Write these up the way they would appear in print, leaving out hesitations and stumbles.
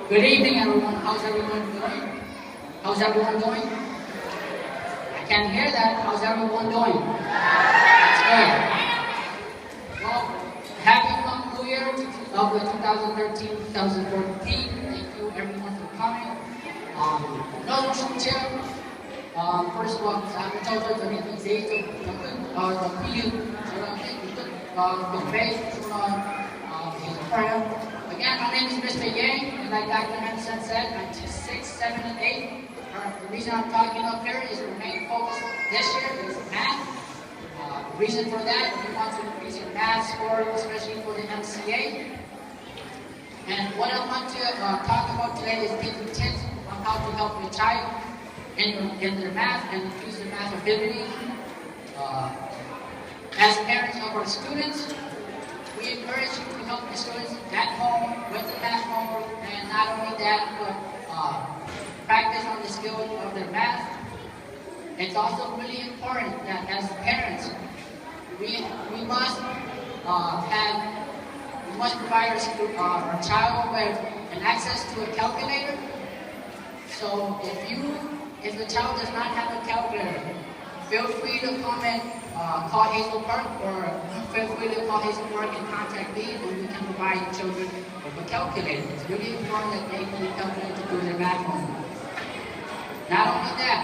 Good evening, everyone. How's everyone doing? How's everyone doing? I can hear that. How's everyone doing? That's good. Well, happy Hmong New Year of the 2013-2014. Thank you, everyone, for coming. No Chungcheon. First of all, 사무처적인 제의적 비유, 제가 convey his prayer. Again, my name is Mr. Yang, and like Dr. Hansen said, I'm 6, 7, and 8. The reason I'm talking up here is the main focus this year is math. The reason for that, we want to increase your math score, especially for the MCA. And what I want to talk about today is giving tips on how to help your child in their math and increase their math ability. As parents of our students, we encourage you to help the students at home with the math homework, and not only that, but practice on the skills of their math. It's also really important that as parents, we must provide our child with an access to a calculator. So if the child does not have a calculator, feel free to come and call Hazel Park, or feel free to call Hazel Park and contact me, and we can provide children with a calculator. It's really important that they need a calculator to do their math homework. Not only that,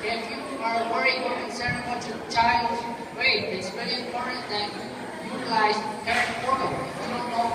if you are worried or concerned about your child's grade, it's really important that you utilize every portal. If you don't know